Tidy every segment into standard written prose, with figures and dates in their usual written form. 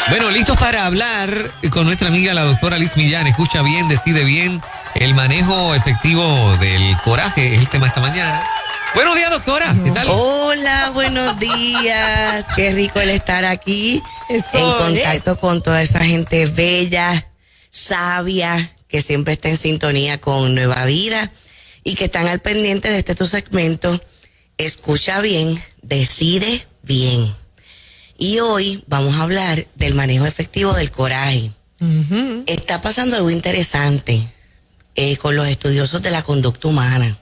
Bueno, listos para hablar con nuestra amiga la doctora Liz Millán. Escucha bien, decide bien. El manejo efectivo del coraje es el tema esta mañana. Buenos días, doctora. ¿Qué tal? Hola, buenos días. Qué rico el estar aquí en contacto con toda esa gente bella, sabia, que siempre está en sintonía con Nueva Vida y que están al pendiente de tu segmento. Escucha bien, decide bien. Y hoy vamos a hablar del manejo efectivo del coraje. Está pasando algo interesante con los estudiosos de la conducta humana.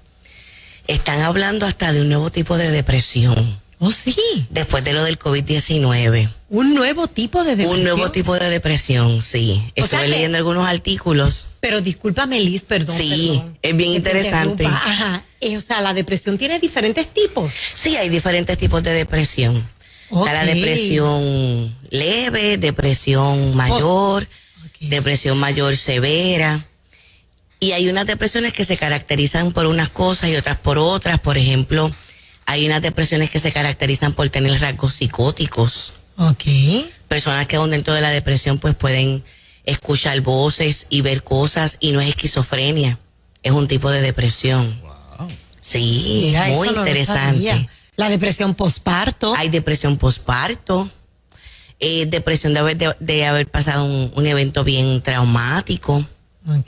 Están hablando hasta de un nuevo tipo de depresión. ¿Oh, sí? Después de lo del COVID-19. ¿Un nuevo tipo de depresión? Un nuevo tipo de depresión, sí. Estuve leyendo algunos artículos. Pero discúlpame, Liz, perdón. Sí, perdón, es bien interesante. Ajá. O sea, la depresión tiene diferentes tipos. Sí, hay diferentes tipos de depresión. Okay. Está la depresión leve, depresión mayor, depresión mayor severa. Y hay unas depresiones que se caracterizan por unas cosas y otras por otras. Por ejemplo, hay unas depresiones que se caracterizan por tener rasgos psicóticos. Personas que aún dentro de la depresión pues pueden escuchar voces y ver cosas y no es esquizofrenia. Es un tipo de depresión. Wow. Sí, mira, muy interesante. La depresión posparto. Hay depresión posparto. Depresión de haber pasado un evento bien traumático. O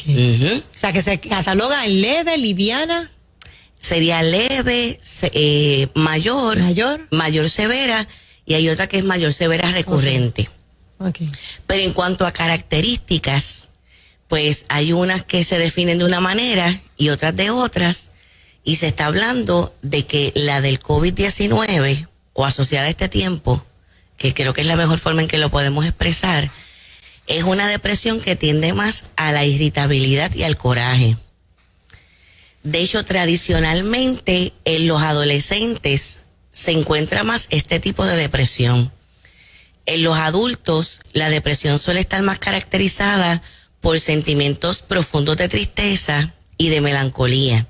sea, que se cataloga en leve, liviana. Sería leve, mayor severa, y hay otra que es mayor severa recurrente. Pero en cuanto a características, pues hay unas que se definen de una manera y otras de otras, y se está hablando de que la del COVID-19, o asociada a este tiempo, que creo que es la mejor forma en que lo podemos expresar, es una depresión que tiende más a la irritabilidad y al coraje. De hecho, tradicionalmente en los adolescentes se encuentra más este tipo de depresión. En los adultos, la depresión suele estar más caracterizada por sentimientos profundos de tristeza y de melancolía.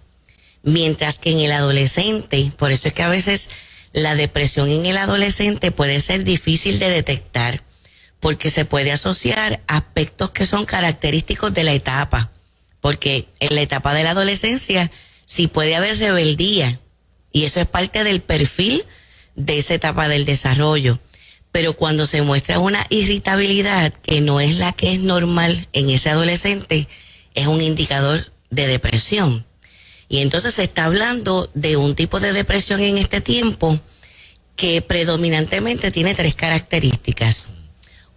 Mientras que en el adolescente, por eso es que a veces la depresión en el adolescente puede ser difícil de detectar, porque se puede asociar a aspectos que son característicos de la etapa. Porque en la etapa de la adolescencia sí puede haber rebeldía, y eso es parte del perfil de esa etapa del desarrollo. Pero cuando se muestra una irritabilidad que no es la que es normal en ese adolescente, es un indicador de depresión. Y entonces se está hablando de un tipo de depresión en este tiempo que predominantemente tiene 3 características.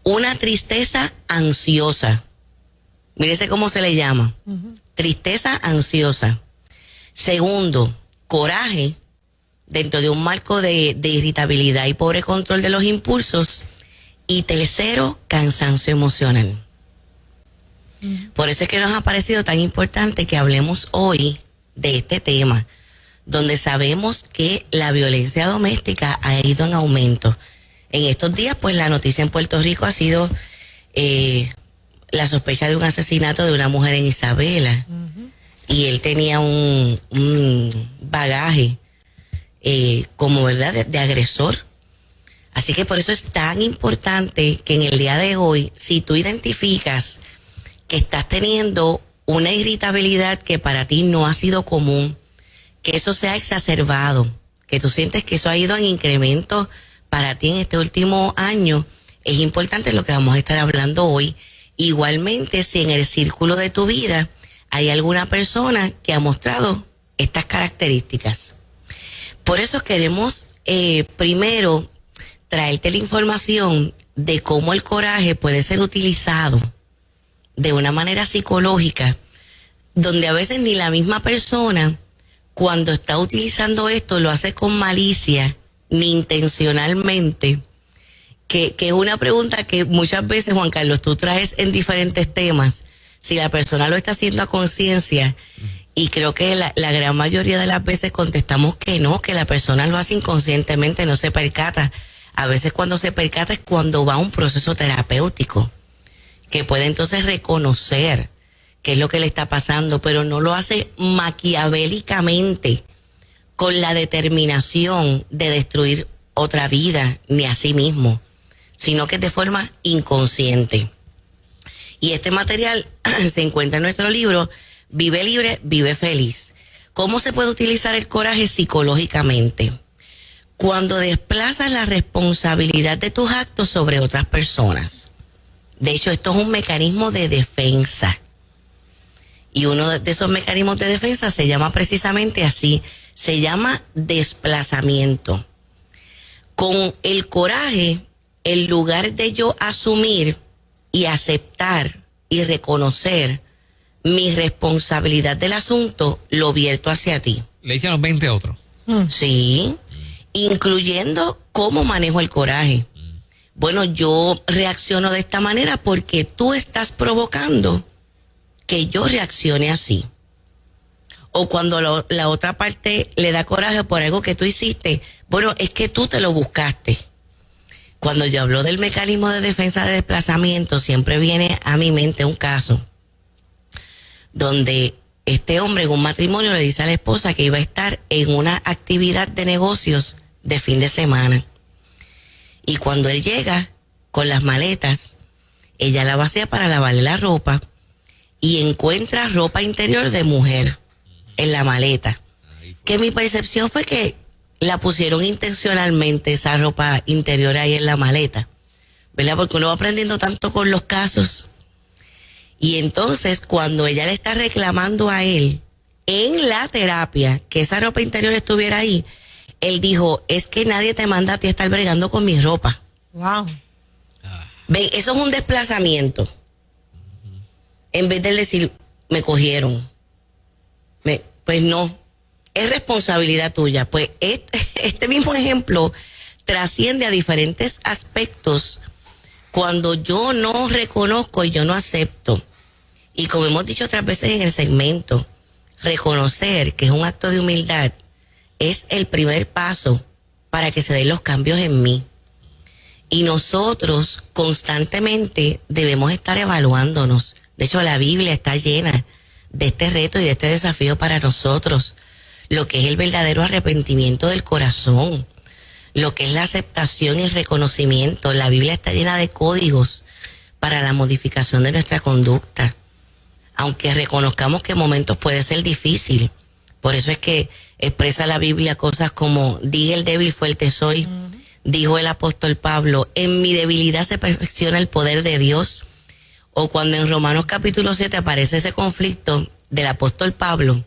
Una tristeza ansiosa. Mírese cómo se le llama. Tristeza ansiosa. Segundo, coraje dentro de un marco de irritabilidad y pobre control de los impulsos. Y tercero, cansancio emocional. Por eso es que nos ha parecido tan importante que hablemos hoy de este tema, donde sabemos que la violencia doméstica ha ido en aumento. En estos días, pues la noticia en Puerto Rico ha sido la sospecha de un asesinato de una mujer en Isabela. Y él tenía un bagaje como verdad de agresor. Así que por eso es tan importante que en el día de hoy, si tú identificas que estás teniendo una irritabilidad que para ti no ha sido común, que eso se ha exacerbado, que tú sientes que eso ha ido en incremento para ti en este último año, es importante lo que vamos a estar hablando hoy. Igualmente, si en el círculo de tu vida hay alguna persona que ha mostrado estas características. Por eso queremos primero traerte la información de cómo el coraje puede ser utilizado de una manera psicológica, donde a veces ni la misma persona, cuando está utilizando esto, lo hace con malicia, ni intencionalmente, que es una pregunta que muchas veces, Juan Carlos, tú traes en diferentes temas, si la persona lo está haciendo a conciencia, y creo que la gran mayoría de las veces contestamos que no, que la persona lo hace inconscientemente, no se percata. A veces cuando se percata es cuando va a un proceso terapéutico, que puede entonces reconocer qué es lo que le está pasando, pero no lo hace maquiavélicamente con la determinación de destruir otra vida, ni a sí mismo, sino que es de forma inconsciente. Y este material se encuentra en nuestro libro, Vive Libre, Vive Feliz. ¿Cómo se puede utilizar el coraje psicológicamente? Cuando desplazas la responsabilidad de tus actos sobre otras personas. De hecho, esto es un mecanismo de defensa. Y uno de esos mecanismos de defensa se llama precisamente así, se llama desplazamiento. Con el coraje, en lugar de yo asumir y aceptar y reconocer mi responsabilidad del asunto, lo vierto hacia ti. Le echan los 20 a otros. Sí, incluyendo cómo manejo el coraje. Bueno, yo reacciono de esta manera porque tú estás provocando que yo reaccione así. O cuando la otra parte le da coraje por algo que tú hiciste, bueno, es que tú te lo buscaste. Cuando yo hablo del mecanismo de defensa de desplazamiento, siempre viene a mi mente un caso donde este hombre en un matrimonio le dice a la esposa que iba a estar en una actividad de negocios de fin de semana. Y cuando él llega con las maletas, ella la vacía para lavarle la ropa y encuentra ropa interior de mujer en la maleta. Que mi percepción fue que la pusieron intencionalmente esa ropa interior ahí en la maleta, ¿verdad? Porque uno va aprendiendo tanto con los casos. Y entonces cuando ella le está reclamando a él en la terapia que esa ropa interior estuviera ahí, él dijo, es que nadie te manda a ti a estar bregando con mi ropa. Wow. Ven, eso es un desplazamiento. En vez de decir, me cogieron. Pues no, es responsabilidad tuya. Pues este mismo ejemplo trasciende a diferentes aspectos cuando yo no reconozco y yo no acepto. Y como hemos dicho otras veces en el segmento, reconocer que es un acto de humildad es el primer paso para que se den los cambios en mí. Y nosotros constantemente debemos estar evaluándonos. De hecho, la Biblia está llena de este reto y de este desafío para nosotros. Lo que es el verdadero arrepentimiento del corazón, lo que es la aceptación y el reconocimiento. La Biblia está llena de códigos para la modificación de nuestra conducta. Aunque reconozcamos que en momentos puede ser difícil. Por eso es que expresa la Biblia cosas como, diga el débil fuerte soy, dijo el apóstol Pablo, en mi debilidad se perfecciona el poder de Dios. O cuando en Romanos capítulo 7 aparece ese conflicto del apóstol Pablo,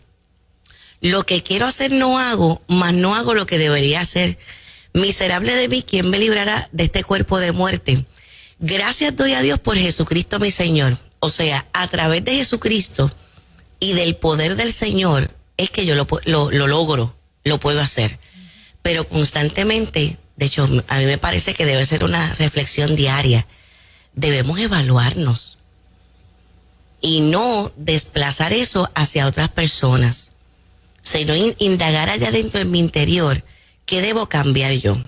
lo que quiero hacer no hago, mas no hago lo que debería hacer. Miserable de mí, ¿quién me librará de este cuerpo de muerte? Gracias doy a Dios por Jesucristo mi Señor. O sea, a través de Jesucristo y del poder del Señor es que yo lo logro, lo puedo hacer. Pero constantemente, de hecho, a mí me parece que debe ser una reflexión diaria. Debemos evaluarnos y no desplazar eso hacia otras personas, sino indagar allá dentro en mi interior, ¿qué debo cambiar yo?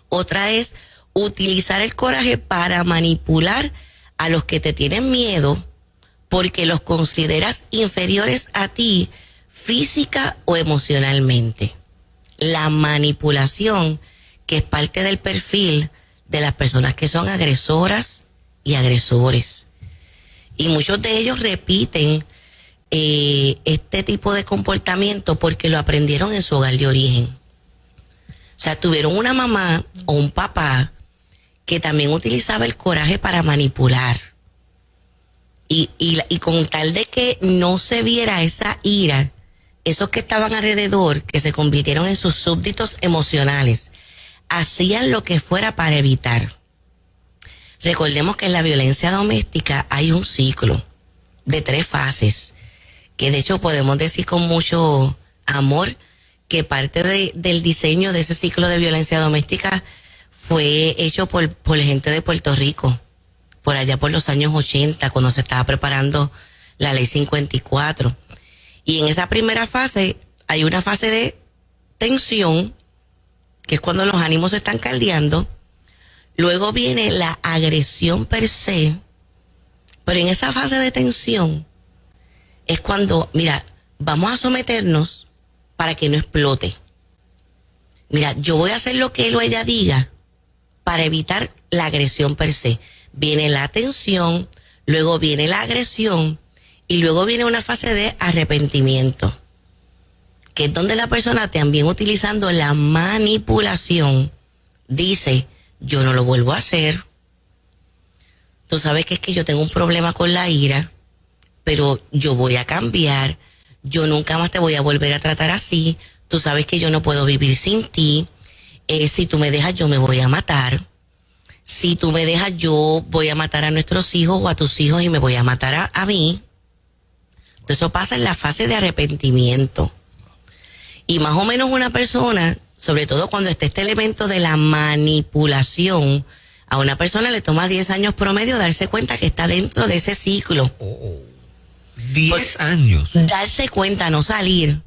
Otra es utilizar el coraje para manipular a los que te tienen miedo porque los consideras inferiores a ti física o emocionalmente. La manipulación, que es parte del perfil de las personas que son agresoras y agresores. Y muchos de ellos repiten este tipo de comportamiento porque lo aprendieron en su hogar de origen. O sea, tuvieron una mamá o un papá que también utilizaba el coraje para manipular. Y con tal de que no se viera esa ira, esos que estaban alrededor, que se convirtieron en sus súbditos emocionales, hacían lo que fuera para evitar. Recordemos que en la violencia doméstica hay un ciclo de 3 fases, que de hecho podemos decir con mucho amor que parte del diseño de ese ciclo de violencia doméstica fue hecho por gente de Puerto Rico, por allá por los años 80, cuando se estaba preparando la ley 54. Y en esa primera fase hay una fase de tensión, que es cuando los ánimos se están caldeando. Luego viene la agresión per se, pero en esa fase de tensión es cuando, mira, vamos a someternos para que no explote. Mira, yo voy a hacer lo que él o ella diga para evitar la agresión per se. Viene la tensión, luego viene la agresión y luego viene una fase de arrepentimiento, que es donde la persona, también utilizando la manipulación, dice, yo no lo vuelvo a hacer. Tú sabes que es que yo tengo un problema con la ira, pero yo voy a cambiar, yo nunca más te voy a volver a tratar así, tú sabes que yo no puedo vivir sin ti, si tú me dejas yo me voy a matar, si tú me dejas yo voy a matar a nuestros hijos o a tus hijos y me voy a matar a mí. Entonces eso pasa en la fase de arrepentimiento. Y más o menos una persona, sobre todo cuando está este elemento de la manipulación, a una persona le toma 10 años promedio darse cuenta que está dentro de ese ciclo. 10 años. Darse cuenta, no salir.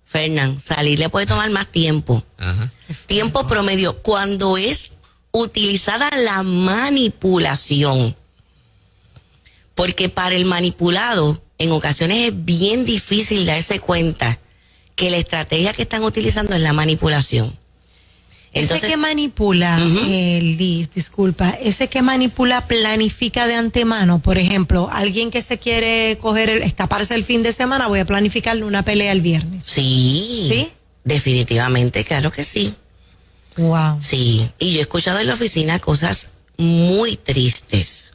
Fernán, salir le puede tomar más tiempo. Ajá. Tiempo promedio. Cuando es utilizada la manipulación. Porque para el manipulado, en ocasiones es bien difícil darse cuenta que la estrategia que están utilizando es la manipulación. Entonces, ese que manipula, Liz, disculpa, ese que manipula planifica de antemano. Por ejemplo, alguien que se quiere escaparse el fin de semana, voy a planificarle una pelea el viernes. Sí. ¿Sí? Definitivamente, claro que sí. Wow. Sí, y yo he escuchado en la oficina cosas muy tristes,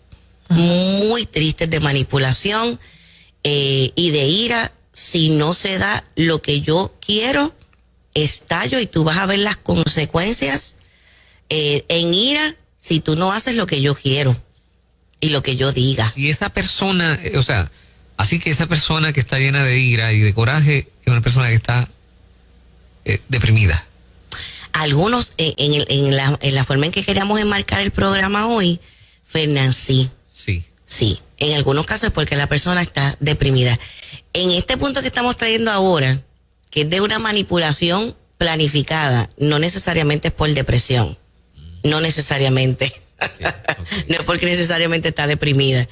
muy tristes de manipulación y de ira. Si no se da lo que yo quiero, estallo y tú vas a ver las consecuencias en ira si tú no haces lo que yo quiero y lo que yo diga. Y esa persona, o sea, así que esa persona que está llena de ira y de coraje es una persona que está deprimida. Algunos, en la forma en que queríamos enmarcar el programa hoy, Fernán, sí. Sí, en algunos casos es porque la persona está deprimida. En este punto que estamos trayendo ahora, que es de una manipulación planificada, no necesariamente es por depresión, no necesariamente, no es porque necesariamente está deprimida,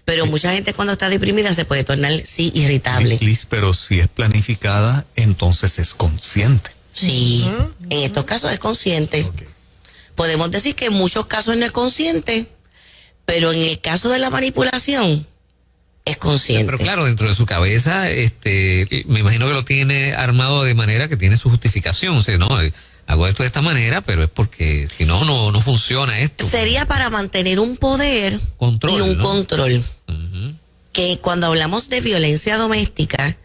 pero mucha gente cuando está deprimida se puede tornar, sí, irritable. Liz, pero si es planificada, entonces es consciente. Sí, en estos casos es consciente. Okay. Podemos decir que en muchos casos no es consciente, pero en el caso de la manipulación es consciente. Pero claro, dentro de su cabeza, me imagino que lo tiene armado de manera que tiene su justificación. O sea, no, hago esto de esta manera, pero es porque si no, no funciona esto. Sería para mantener un poder control, y un ¿no? control. Uh-huh. Que cuando hablamos de violencia doméstica,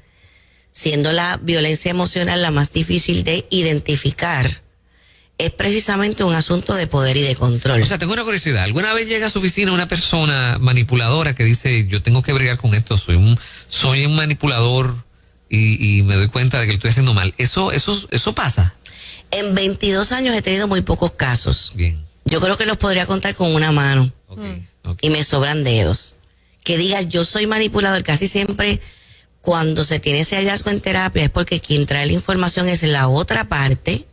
siendo la violencia emocional la más difícil de identificar, es precisamente un asunto de poder y de control. O sea, tengo una curiosidad. ¿Alguna vez llega a su oficina una persona manipuladora que dice, yo tengo que bregar con esto, soy un manipulador y me doy cuenta de que lo estoy haciendo mal? ¿Eso pasa? En 22 años he tenido muy pocos casos. Bien. Yo creo que los podría contar con una mano. Okay. Y me sobran dedos. Que diga, yo soy manipulador. Casi siempre cuando se tiene ese hallazgo en terapia es porque quien trae la información es la otra parte,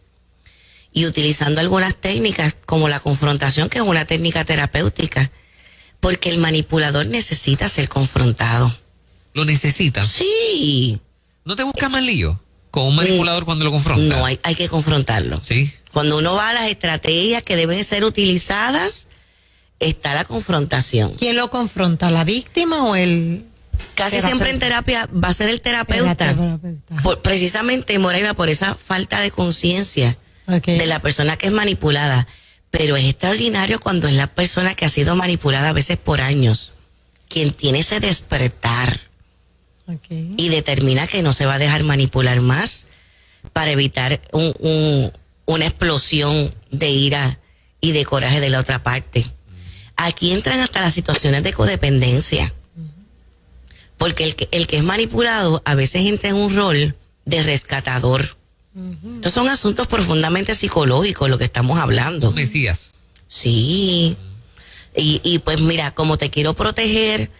y utilizando algunas técnicas como la confrontación, que es una técnica terapéutica, porque el manipulador necesita ser confrontado. ¿Lo necesitan? Sí. ¿No te buscas más lío con un manipulador cuando lo confrontas? No, hay que confrontarlo. Sí. Cuando uno va a las estrategias que deben ser utilizadas, está la confrontación. ¿Quién lo confronta? ¿La víctima o el...? Casi siempre en terapia va a ser el terapeuta. Precisamente, Moraima, por esa falta de conciencia de la persona que es manipulada. Pero es extraordinario cuando es la persona que ha sido manipulada a veces por años, quien tiene ese despertar y determina que no se va a dejar manipular más para evitar una explosión de ira y de coraje de la otra parte. Aquí entran hasta las situaciones de codependencia. Porque el que es manipulado a veces entra en un rol de rescatador. Estos son asuntos profundamente psicológicos, lo que estamos hablando. Mesías. Sí. Y pues mira, como te quiero proteger,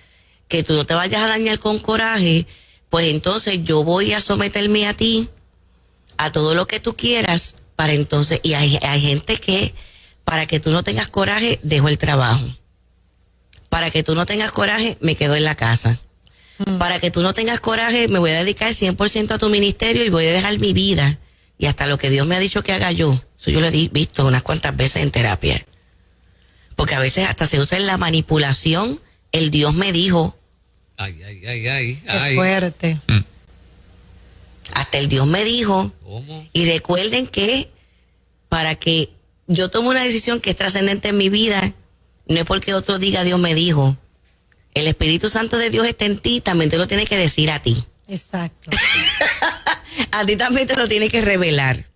que tú no te vayas a dañar con coraje, pues entonces yo voy a someterme a ti, a todo lo que tú quieras, para entonces, y hay gente que, para que tú no tengas coraje, dejo el trabajo. Para que tú no tengas coraje, me quedo en la casa. Para que tú no tengas coraje, me voy a dedicar 100% a tu ministerio y voy a dejar mi vida. Y hasta lo que Dios me ha dicho que haga yo. Eso yo lo he visto unas cuantas veces en terapia. Porque a veces hasta se usa en la manipulación, el Dios me dijo. Ay. Qué fuerte. Hasta el Dios me dijo. ¿Cómo? Y recuerden que para que yo tome una decisión que es trascendente en mi vida, no es porque otro diga Dios me dijo. El Espíritu Santo de Dios está en ti, también te lo tiene que decir a ti. Exacto. A ti también te lo tiene que revelar.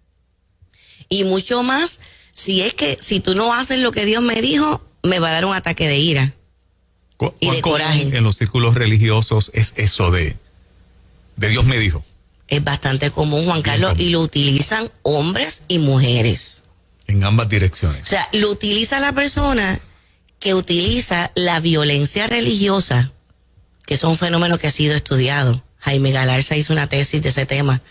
Y mucho más, si tú no haces lo que Dios me dijo, me va a dar un ataque de ira y de coraje. En los círculos religiosos es eso de Dios me dijo. Es bastante común, Juan Carlos, y lo utilizan hombres y mujeres. En ambas direcciones. O sea, lo utiliza la persona que utiliza la violencia religiosa, que es un fenómeno que ha sido estudiado. Jaime Galarza hizo una tesis de ese tema,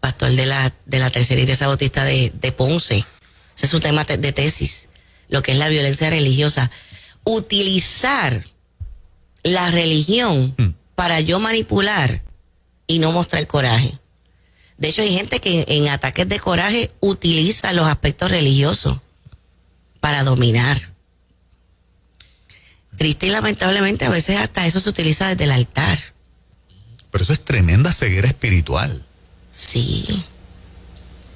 pastor de la tercera iglesia bautista de Ponce. Ese es su tema de tesis, lo que es la violencia religiosa. Utilizar la religión para yo manipular y no mostrar coraje. De hecho, hay gente que en ataques de coraje utiliza los aspectos religiosos para dominar. Triste y lamentablemente a veces hasta eso se utiliza desde el altar. Pero eso es tremenda ceguera espiritual. Sí.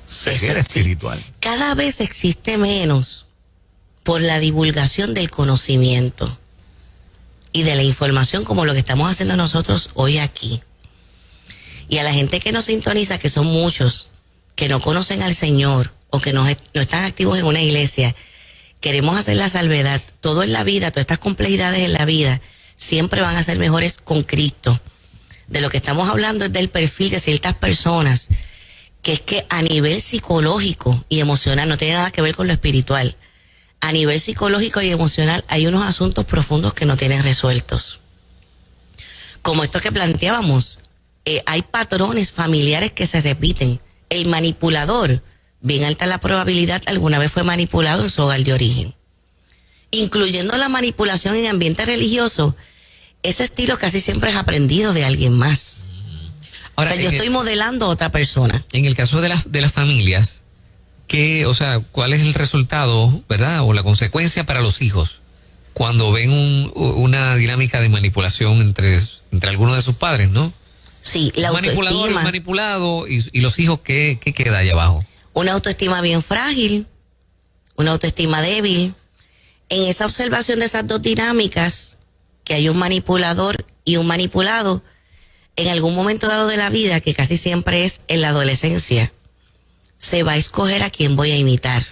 Ceguera espiritual. Cada vez existe menos por la divulgación del conocimiento y de la información como lo que estamos haciendo nosotros hoy aquí. Y a la gente que nos sintoniza, que son muchos, que no conocen al Señor o que no están activos en una iglesia, queremos hacer la salvedad. Todo en la vida, todas estas complejidades en la vida, siempre van a ser mejores con Cristo. De lo que estamos hablando es del perfil de ciertas personas, que es que a nivel psicológico y emocional, no tiene nada que ver con lo espiritual, a nivel psicológico y emocional hay unos asuntos profundos que no tienen resueltos. Como esto que planteábamos, hay patrones familiares que se repiten. El manipulador, bien alta la probabilidad, alguna vez fue manipulado en su hogar de origen. Incluyendo la manipulación en ambiente religioso, ese estilo casi siempre es aprendido de alguien más. Ahora, o sea, yo estoy modelando a otra persona. En el caso de las familias, ¿cuál es el resultado, verdad, o la consecuencia para los hijos cuando ven una dinámica de manipulación entre algunos de sus padres, ¿no? Sí, la manipulador, autoestima. Manipulado y los hijos, ¿qué queda allá abajo? Una autoestima bien frágil, una autoestima débil. En esa observación de esas dos dinámicas, que hay un manipulador y un manipulado, en algún momento dado de la vida, que casi siempre es en la adolescencia, se va a escoger a quién voy a imitar.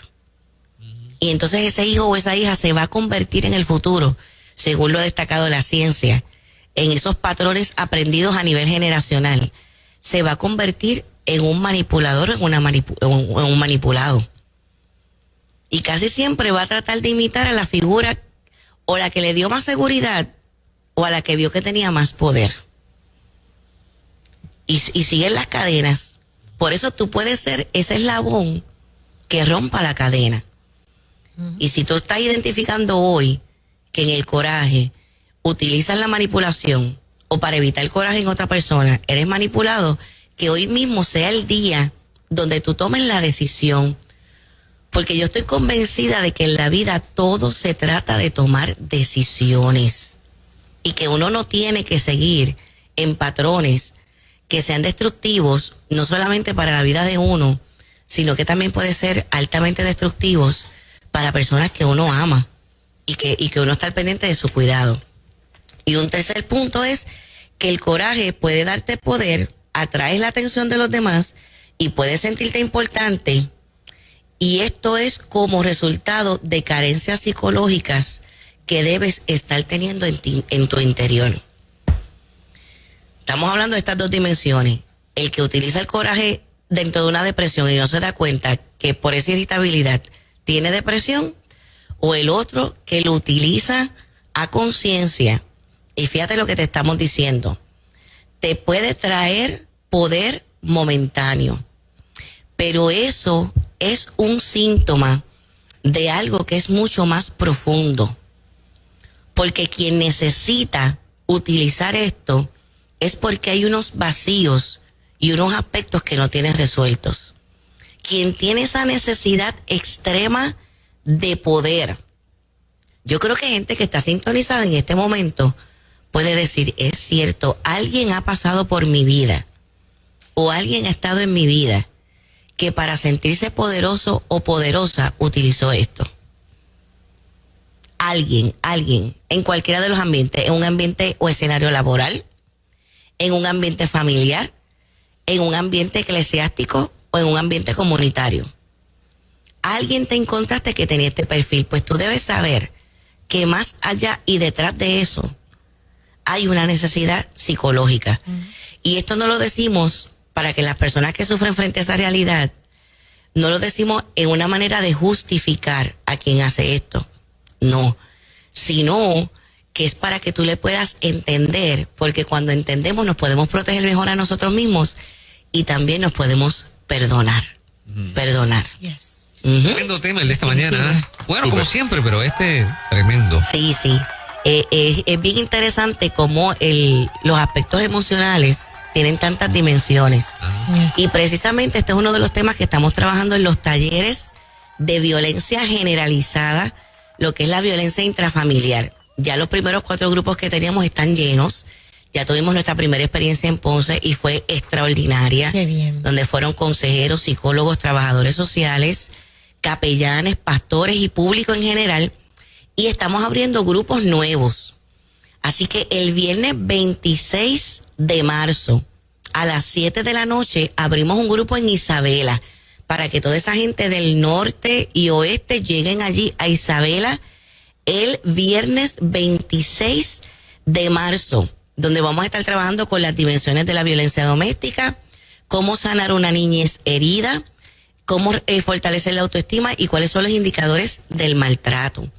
Y entonces ese hijo o esa hija se va a convertir en el futuro, según lo destacado de la ciencia, en esos patrones aprendidos a nivel generacional. Se va a convertir en un manipulador o en un manipulado. Y casi siempre va a tratar de imitar a la figura o la que le dio más seguridad o a la que vio que tenía más poder. Y siguen las cadenas. Por eso tú puedes ser ese eslabón que rompa la cadena. Y si tú estás identificando hoy que en el coraje utilizas la manipulación o para evitar el coraje en otra persona, eres manipulado, que hoy mismo sea el día donde tú tomes la decisión. Porque yo estoy convencida de que en la vida todo se trata de tomar decisiones y que uno no tiene que seguir en patrones que sean destructivos, no solamente para la vida de uno, sino que también puede ser altamente destructivos para personas que uno ama y que uno está pendiente de su cuidado. Y un tercer punto es que el coraje puede darte poder, atraes la atención de los demás y puedes sentirte importante. Y esto es como resultado de carencias psicológicas que debes estar teniendo en tu interior. Estamos hablando de estas dos dimensiones. El que utiliza el coraje dentro de una depresión y no se da cuenta que por esa irritabilidad tiene depresión, o el otro que lo utiliza a conciencia. Y fíjate lo que te estamos diciendo. Te puede traer poder momentáneo, pero eso es un síntoma de algo que es mucho más profundo. Porque quien necesita utilizar esto es porque hay unos vacíos y unos aspectos que no tienen resueltos. Quien tiene esa necesidad extrema de poder, Yo creo que gente que está sintonizada en este momento puede decir, es cierto, alguien ha pasado por mi vida o alguien ha estado en mi vida que para sentirse poderoso o poderosa utilizó esto. Alguien, en cualquiera de los ambientes, en un ambiente o escenario laboral, en un ambiente familiar, en un ambiente eclesiástico o en un ambiente comunitario. Alguien te encontraste que tenía este perfil, pues tú debes saber que más allá y detrás de eso hay una necesidad psicológica. Y esto no lo decimos para que las personas que sufren frente a esa realidad, no lo decimos en una manera de justificar a quien hace esto. No, sino que es para que tú le puedas entender, porque cuando entendemos nos podemos proteger mejor a nosotros mismos y también nos podemos perdonar. Perdonar. Yes. Tremendo tema el de esta mañana. Bueno, como siempre, pero tremendo. Sí. Es bien interesante cómo los aspectos emocionales tienen tantas dimensiones. Yes. Y precisamente este es uno de los temas que estamos trabajando en los talleres de violencia generalizada, lo que es la violencia intrafamiliar. Ya los primeros 4 grupos que teníamos están llenos. Ya tuvimos nuestra primera experiencia en Ponce y fue extraordinaria. Qué bien. Donde fueron consejeros, psicólogos, trabajadores sociales, capellanes, pastores y público en general. Y estamos abriendo grupos nuevos. Así que el viernes 26 de marzo a las 7 de la noche abrimos un grupo en Isabela para que toda esa gente del norte y oeste lleguen allí a Isabela el viernes 26 de marzo, donde vamos a estar trabajando con las dimensiones de la violencia doméstica, cómo sanar una niñez herida, cómo fortalecer la autoestima y cuáles son los indicadores del maltrato.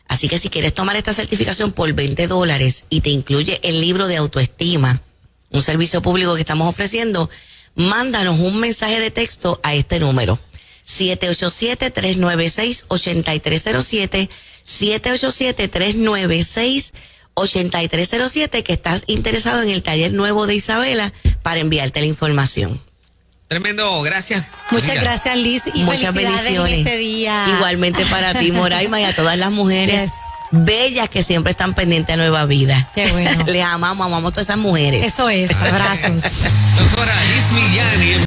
Así que si quieres tomar esta certificación por $20 y te incluye el libro de autoestima, un servicio público que estamos ofreciendo, mándanos un mensaje de texto a este número, 787-396-8307, 787-396-8307, que estás interesado en el taller nuevo de Isabela para enviarte la información. Tremendo, gracias. Muchas Mira. gracias, Liz, y Muchas felicidades bendiciones. en este día. Igualmente para ti, Moraima, y a todas las mujeres Yes. bellas que siempre están pendientes a Nueva Vida. Qué bueno. Les amamos a todas esas mujeres. Eso es, abrazos. Doctora Liz Millán.